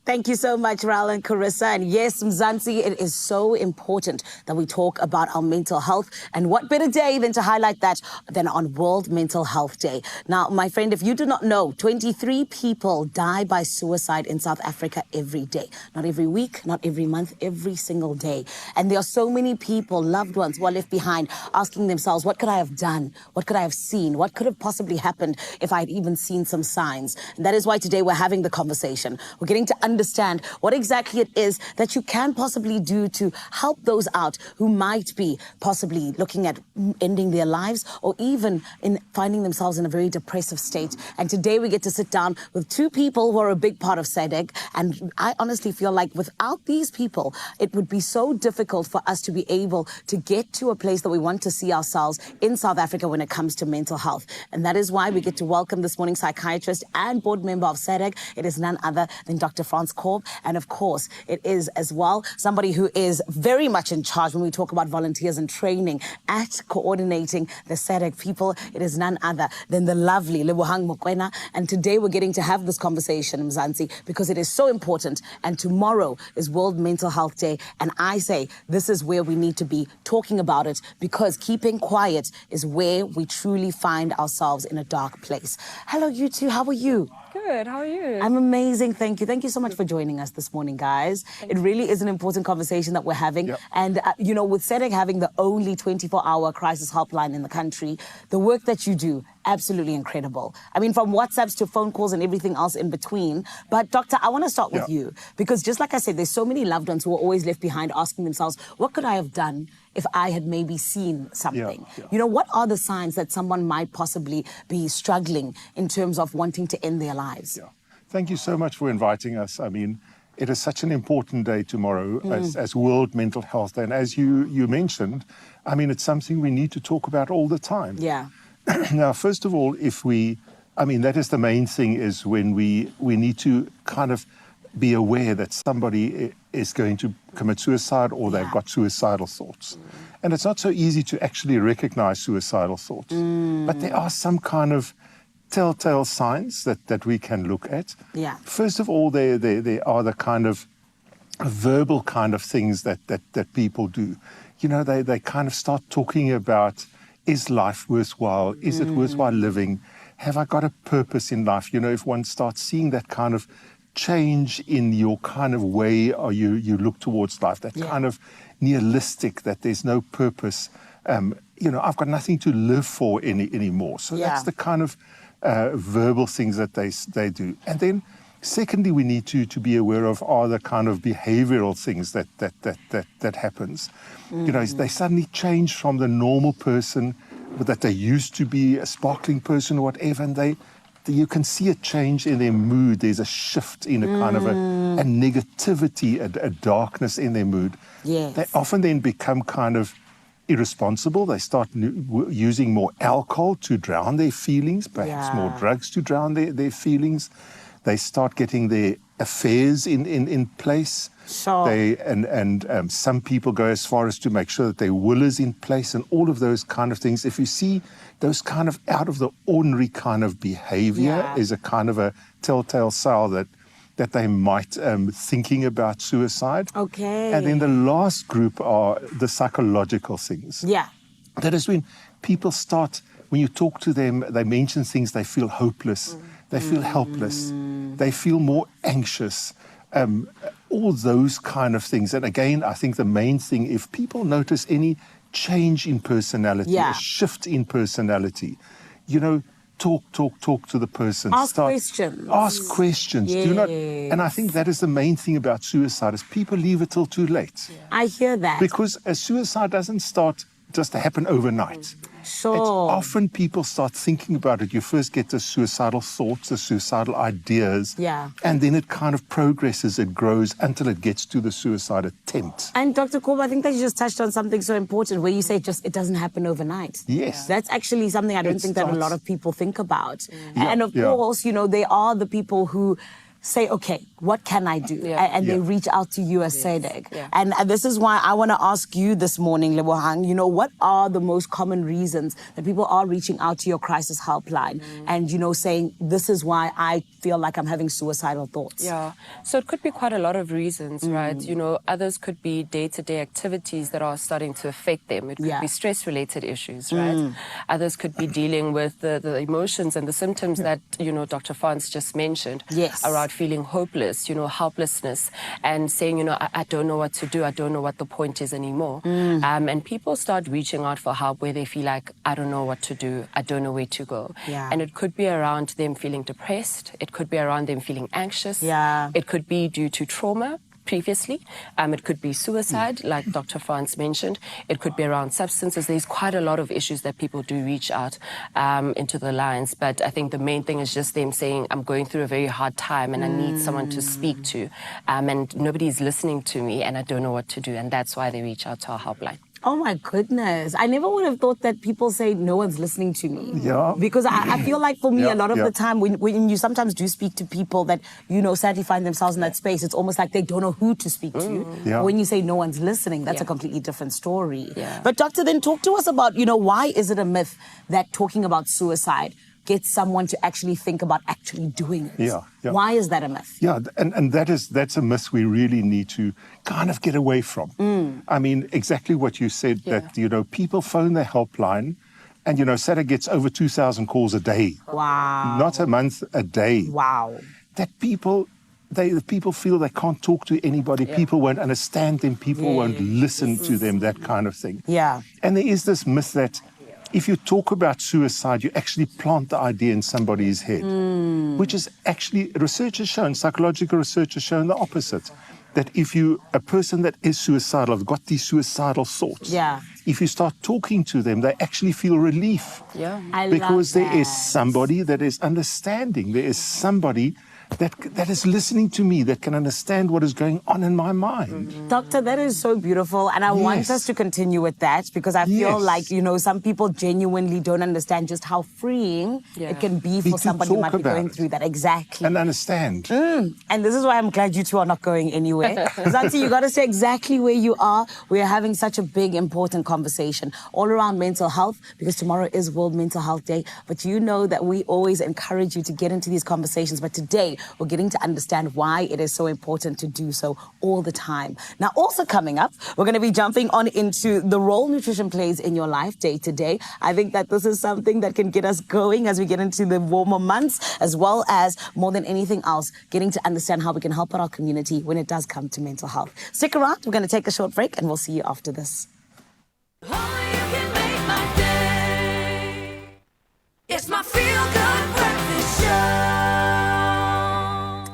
Thank you so much, Ral and Carissa. And yes, Mzansi, it is so important that we talk about our mental health. And what better day than to highlight that than on World Mental Health Day. Now, my friend, if you do not know, 23 people die by suicide in South Africa every day. Not every week, not every month, every single day. And there are so many people, loved ones, who are left behind asking themselves, what could I have done? What could I have seen? What could have possibly happened if I'd even seen some signs? And that is why today we're having the conversation. We're getting to understand what exactly it is that you can possibly do to help those out who might be possibly looking at ending their lives or even in finding themselves in a very depressive state. And today we get to sit down with two people who are a big part of SADC. And I honestly feel like without these people, it would be so difficult for us to be able to get to a place that we want to see ourselves in South Africa when it comes to mental health. And that is why we get to welcome this morning psychiatrist and board member of SADC. It is none other than Dr. Franz Korb. And of course, it is as well somebody who is very much in charge when we talk about volunteers and training at coordinating the SADC people. It is none other than the lovely Lebohang Mokoena. And today we're getting to have this conversation, Mzansi, because it is so important. And tomorrow is World Mental Health Day. And I say this is where we need to be talking about it, because keeping quiet is where we truly find ourselves in a dark place. Hello, you two. How are you? Good. How are you? I'm amazing. Thank you. Thank you so much for joining us this morning, guys. It really is an important conversation that we're having. Yep. And, you know, with SADC having the only 24-hour crisis helpline in the country, the work that you do, absolutely incredible. I mean, from WhatsApps to phone calls and everything else in between. But, Doctor, I want to start with you, because just like I said, there's so many loved ones who are always left behind asking themselves, what could I have done if I had maybe seen something? You know, what are the signs that someone might possibly be struggling in terms of wanting to end their lives? Thank you so much for inviting us. I mean, it is such an important day tomorrow as World Mental Health Day. And as you mentioned, I mean, it's something we need to talk about all the time. Yeah. Now, first of all, that is the main thing, is when we need to kind of be aware that somebody is going to commit suicide or they've got suicidal thoughts. And it's not so easy to actually recognize suicidal thoughts. But there are some kind of telltale signs that we can look at. Yeah. First of all, there are the kind of verbal kind of things that people do. You know, they kind of start talking about, is life worthwhile? Is it worthwhile living? Have I got a purpose in life? You know, if one starts seeing that kind of change in your kind of way or you look towards life, that kind of nihilistic, that there's no purpose, you know, I've got nothing to live for anymore. So that's the kind of verbal things that they do. And then secondly, we need to be aware of are the kind of behavioral things that happens. You know, they suddenly change from the normal person that they used to be, a sparkling person or whatever, and you can see a change in their mood. There's a shift in a kind of a negativity, a darkness in their mood. Yes. They often then become kind of irresponsible. They start using more alcohol to drown their feelings, perhaps more drugs to drown their feelings. They start getting their affairs in place. Sure. And some people go as far as to make sure that their will is in place and all of those kind of things. If you see those kind of out of the ordinary kind of behavior is a kind of a telltale sign that they might thinking about suicide. Okay. And then the last group are the psychological things. Yeah. That is when people start, when you talk to them, they mention things, they feel hopeless, they feel helpless, they feel more anxious, all those kind of things. And again, I think the main thing, if people notice any change in personality, a shift in personality, you know, talk to the person. Ask questions. Ask questions. Yes. Do not. And I think that is the main thing about suicide, is people leave it till too late. I hear that. Because a suicide doesn't start just to happen overnight. Sure. It's often people start thinking about it. You first get the suicidal thoughts, the suicidal ideas. Yeah. And then it kind of progresses, it grows until it gets to the suicide attempt. And Dr. Korb, I think that you just touched on something so important where you say it doesn't happen overnight. Yes. That's actually something I don't think that a lot of people think about. And of Yeah. course, you know, they are the people who say, okay, what can I do? Yeah. And they reach out to you as SEDEC. And this is why I want to ask you this morning, Lebohang, what are the most common reasons that people are reaching out to your crisis helpline and, saying, this is why I feel like I'm having suicidal thoughts? Yeah, so it could be quite a lot of reasons, right? Others could be day-to-day activities that are starting to affect them. It could be stress-related issues, right? Others could be dealing with the emotions and the symptoms that, Dr. Fons just mentioned around feeling hopeless, helplessness, and saying, I don't know what to do. I don't know what the point is anymore. And people start reaching out for help where they feel like, I don't know what to do. I don't know where to go. And it could be around them feeling depressed. It could be around them feeling anxious. It could be due to trauma previously. It could be suicide, like Dr. Franz mentioned. It could be around substances. There's quite a lot of issues that people do reach out into the lines. But I think the main thing is just them saying, I'm going through a very hard time and I need someone to speak to. And nobody's listening to me and I don't know what to do. And that's why they reach out to our helpline. Oh my goodness. I never would have thought that people say no one's listening to me. Because I feel like for me, a lot of the time when you sometimes do speak to people that, sadly find themselves in that space, it's almost like they don't know who to speak to. When you say no one's listening, that's a completely different story. But doctor, then talk to us about, why is it a myth that talking about suicide gets someone to actually think about actually doing it? Why is that a myth? And that's a myth we really need to kind of get away from. I mean, exactly what you said, that, people phone their helpline and, SEDEC gets over 2,000 calls a day. Wow. Not a month, a day. Wow. That people feel they can't talk to anybody. People won't understand them. People won't listen to them, that kind of thing. And there is this myth that if you talk about suicide, you actually plant the idea in somebody's head, which is actually, psychological research has shown the opposite. That if a person that is suicidal, have got these suicidal thoughts, if you start talking to them, they actually feel relief. Because there is somebody that is understanding. There is somebody that is listening to me, that can understand what is going on in my mind. Doctor, that is so beautiful. And I want us to continue with that because I feel like, some people genuinely don't understand just how freeing it can be for somebody who might be going through that. Exactly. And understand. And this is why I'm glad you two are not going anywhere. Zanti, you got to stay exactly where you are. We are having such a big, important conversation all around mental health because tomorrow is World Mental Health Day. But you know that we always encourage you to get into these conversations. But today, we're getting to understand why it is so important to do so all the time. Now, also coming up, we're going to be jumping on into the role nutrition plays in your life day to day. I think that this is something that can get us going as we get into the warmer months, as well as, more than anything else, getting to understand how we can help out our community when it does come to mental health. Stick around. We're going to take a short break and we'll see you after this. It's my feel-good breakfast show.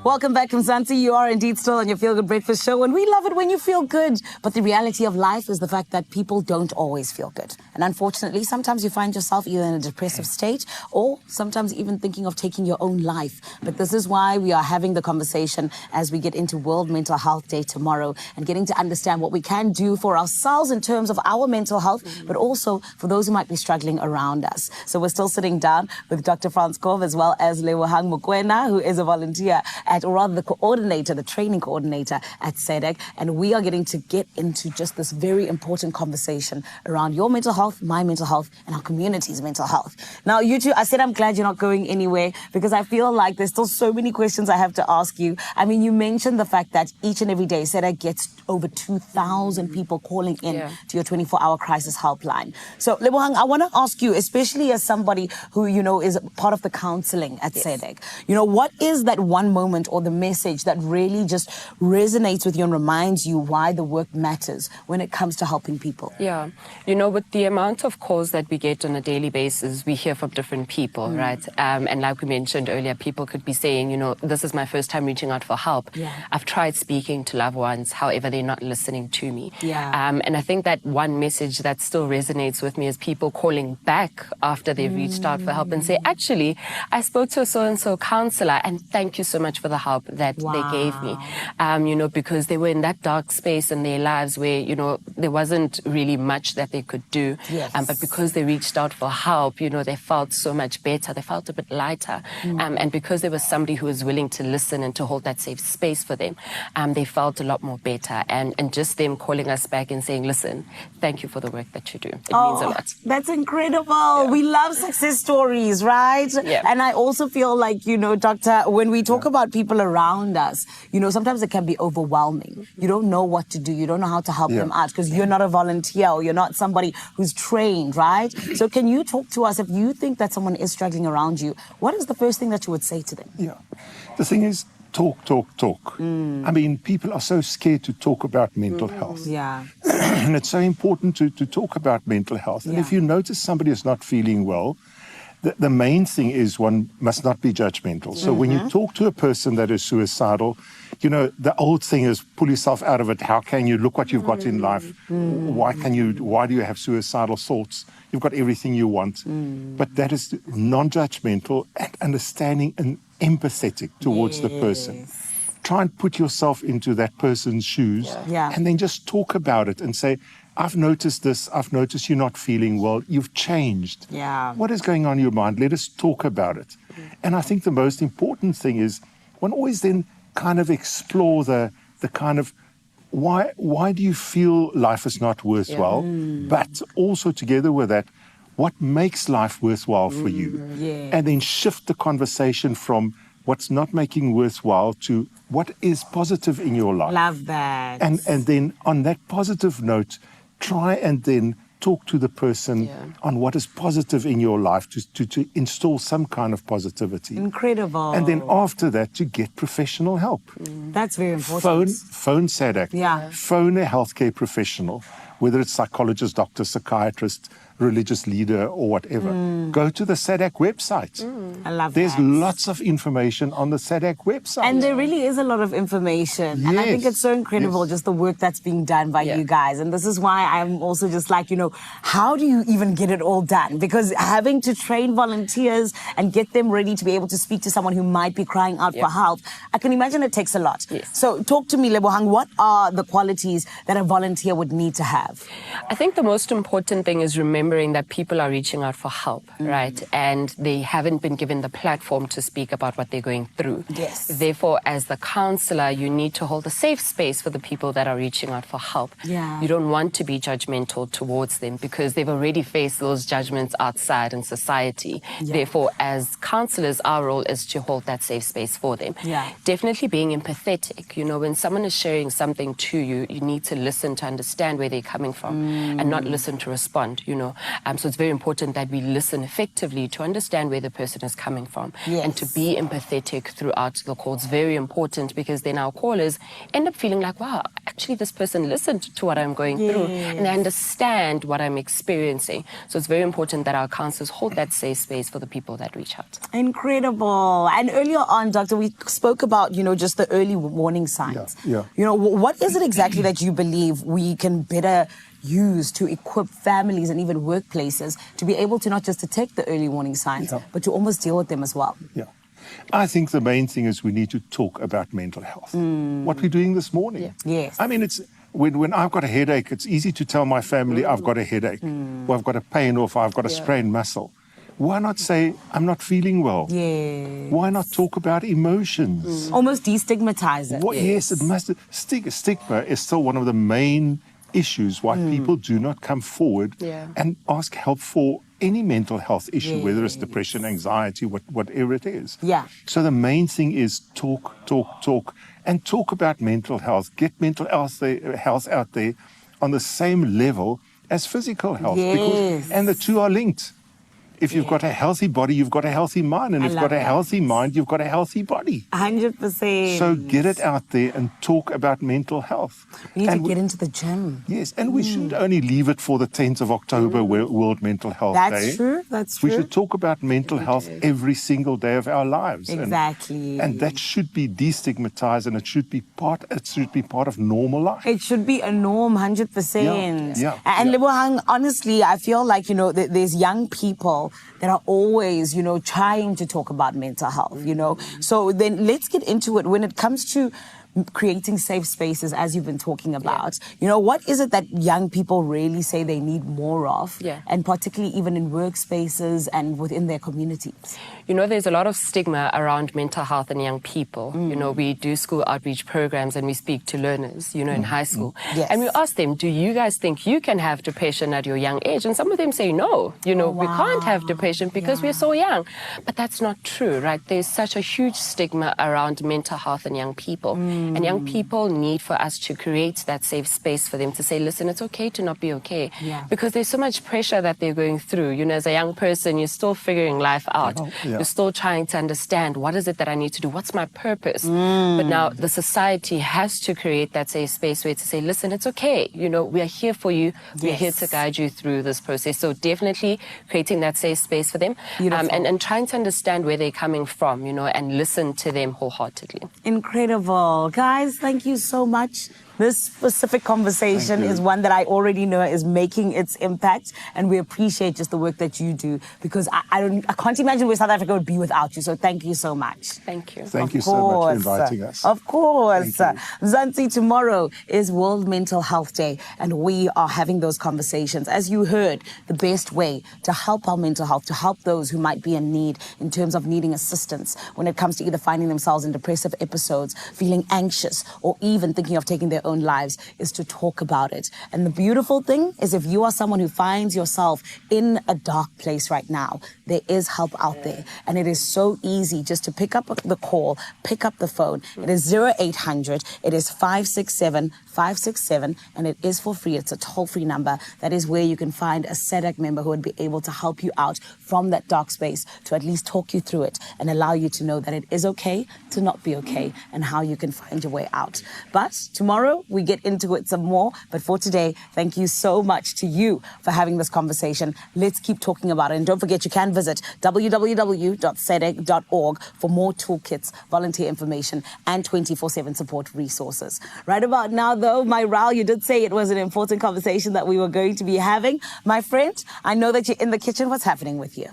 Welcome back, Mzansi. You are indeed still on your Feel Good Breakfast Show, and we love it when you feel good. But the reality of life is the fact that people don't always feel good. And unfortunately, sometimes you find yourself either in a depressive state or sometimes even thinking of taking your own life. But this is why we are having the conversation as we get into World Mental Health Day tomorrow and getting to understand what we can do for ourselves in terms of our mental health, but also for those who might be struggling around us. So we're still sitting down with Dr. Franz Kov as well as Lebohang Mokoena, who is a volunteer or rather the coordinator, the training coordinator at SEDEC. And we are getting to get into just this very important conversation around your mental health, my mental health, and our community's mental health. Now, you two, I said I'm glad you're not going anywhere because I feel like there's still so many questions I have to ask you. I mean, you mentioned the fact that each and every day SEDEC gets over 2,000 people calling in to your 24-hour crisis helpline. So, Lebohang, I want to ask you, especially as somebody who, is part of the counseling at SEDEC, what is that one moment or the message that really just resonates with you and reminds you why the work matters when it comes to helping people? Yeah. With the amount of calls that we get on a daily basis, we hear from different people, right? And like we mentioned earlier, people could be saying, this is my first time reaching out for help. I've tried speaking to loved ones, however, they're not listening to me. And I think that one message that still resonates with me is people calling back after they've reached out for help and say, actually, I spoke to a so-and-so counselor and thank you so much for the help that they gave me, because they were in that dark space in their lives where, there wasn't really much that they could do. Yes. But because they reached out for help, they felt so much better. They felt a bit lighter. And because there was somebody who was willing to listen and to hold that safe space for them, they felt a lot more better. And just them calling us back and saying, listen, thank you for the work that you do. It means a lot. That's incredible. We love success stories, right? Yeah. And I also feel like, Doctor, when we talk about people around us, sometimes it can be overwhelming. You don't know what to do. You don't know how to help them out because you're not a volunteer or you're not somebody who's trained, right? So can you talk to us if you think that someone is struggling around you, what is the first thing that you would say to them? Yeah. The thing is, talk. I mean, people are so scared to talk about mental health. Yeah. And it's so important to talk about mental health. And if you notice somebody is not feeling well, the main thing is one must not be judgmental. So when you talk to a person that is suicidal, the old thing is pull yourself out of it. How can you look what you've got in life? Why do you have suicidal thoughts? You've got everything you want. But that is non-judgmental and understanding and empathetic towards the person. Try and put yourself into that person's shoes and then just talk about it and say, I've noticed this. I've noticed you're not feeling well. You've changed. Yeah. What is going on in your mind? Let us talk about it. And I think the most important thing is one always then kind of explore the kind of why do you feel life is not worthwhile? But also together with that, what makes life worthwhile for you? And then shift the conversation from what's not making worthwhile to what is positive in your life. Love that. And then on that positive note, try and then talk to the person on what is positive in your life to install some kind of positivity. Incredible. And then after that, to get professional help. That's very important. Phone SADAC. Yeah. Phone a healthcare professional, whether it's psychologist, doctor, psychiatrist, religious leader, or whatever. Go to the SADAC website. I love There's that. lots of information on the SADAC website. And there really is a lot of information. And I think it's so incredible, just the work that's being done by you guys. And this is why I'm also just like, how do you even get it all done? Because having to train volunteers and get them ready to be able to speak to someone who might be crying out for help, I can imagine it takes a lot. Yes. So talk to me, Lebohang, what are the qualities that a volunteer would need to have? I think the most important thing is remembering that people are reaching out for help, right? And they haven't been given the platform to speak about what they're going through. Yes. Therefore, as the counselor, you need to hold a safe space for the people that are reaching out for help. Yeah. You don't want to be judgmental towards them because they've already faced those judgments outside in society. Therefore, as counselors, our role is to hold that safe space for them. Definitely being empathetic. When someone is sharing something to you, you need to listen to understand where they're coming from and not listen to respond, So it's very important that we listen effectively to understand where the person is coming from and to be empathetic throughout the call. It's very important because then our callers end up feeling like, wow, actually this person listened to what I'm going through and they understand what I'm experiencing. So it's very important that our counselors hold that safe space for the people that reach out. Incredible. And earlier on, Doctor, we spoke about, just the early warning signs. What is it exactly that you believe we can better use to equip families and even workplaces to be able to not just detect the early warning signs, but to almost deal with them as well? I think the main thing is we need to talk about mental health. What we're doing this morning. Yes. I mean, it's when I've got a headache, it's easy to tell my family I've got a headache, or I've got a pain, or if I've got a sprained muscle. Why not say, I'm not feeling well? Why not talk about emotions? Almost destigmatize it. Yes, it must. Stigma is still one of the main issues why people do not come forward and ask help for any mental health issue, whether it's depression, anxiety, whatever it is. So the main thing is talk, and talk about mental health. Get mental health out there on the same level as physical health, and the two are linked. If you've got a healthy body, you've got a healthy mind. And if you've got a healthy mind, you've got a healthy body. 100%. So get it out there and talk about mental health. We need to get into the gym. Yes, and we shouldn't only leave it for the 10th of October, World Mental Health Day. That's true. That's true. We should talk about mental health every single day of our lives. Exactly. And that should be destigmatized, and it should be part of normal life. It should be a norm, 100%. And Lebohang, honestly, I feel like, there's young people people that are always, trying to talk about mental health, So then let's get into it. When it comes to creating safe spaces, as you've been talking about, what is it that young people really say they need more of? Yeah. And particularly even in workspaces and within their communities? There's a lot of stigma around mental health in young people. We do school outreach programs and we speak to learners, in high school. Yes. And we ask them, do you guys think you can have depression at your young age? And some of them say, no, we can't have depression because we're so young. But that's not true, right? There's such a huge stigma around mental health in young people. And young people need for us to create that safe space for them to say, listen, it's okay to not be okay. Yeah. Because there's so much pressure that they're going through. As a young person, you're still figuring life out. You're still trying to understand, what is it that I need to do? What's my purpose? But now the society has to create that safe space where to say, listen, it's okay. We are here for you. We're here to guide you through this process. So definitely creating that safe space for them and trying to understand where they're coming from, and listen to them wholeheartedly. Incredible. Guys, thank you so much. This specific conversation is one that I already know is making its impact, and we appreciate just the work that you do, because I can't imagine where South Africa would be without you. So thank you so much. Thank you. Thank you so much for inviting us. Of course. Mzansi, tomorrow is World Mental Health Day, and we are having those conversations. As you heard, the best way to help our mental health, to help those who might be in need in terms of needing assistance when it comes to either finding themselves in depressive episodes, feeling anxious, or even thinking of taking their own lives, is to talk about it. And the beautiful thing is, if you are someone who finds yourself in a dark place right now, there is help out there. And it is so easy just to pick up the call, pick up the phone. It is 0800, it is 567 567, and it is for free. It's a toll-free number. That is where you can find a SEDAC member who would be able to help you out from that dark space, to at least talk you through it and allow you to know that it is okay to not be okay, and how you can find your way out. But tomorrow we get into it some more. But for today, thank you so much to you for having this conversation. Let's keep talking about it. And don't forget, you can visit www.sedac.org for more toolkits, volunteer information, and 24/7 support resources. Right about now, though, my Raul, you did say it was an important conversation that we were going to be having. My friend, I know that you're in the kitchen. What's happening with you?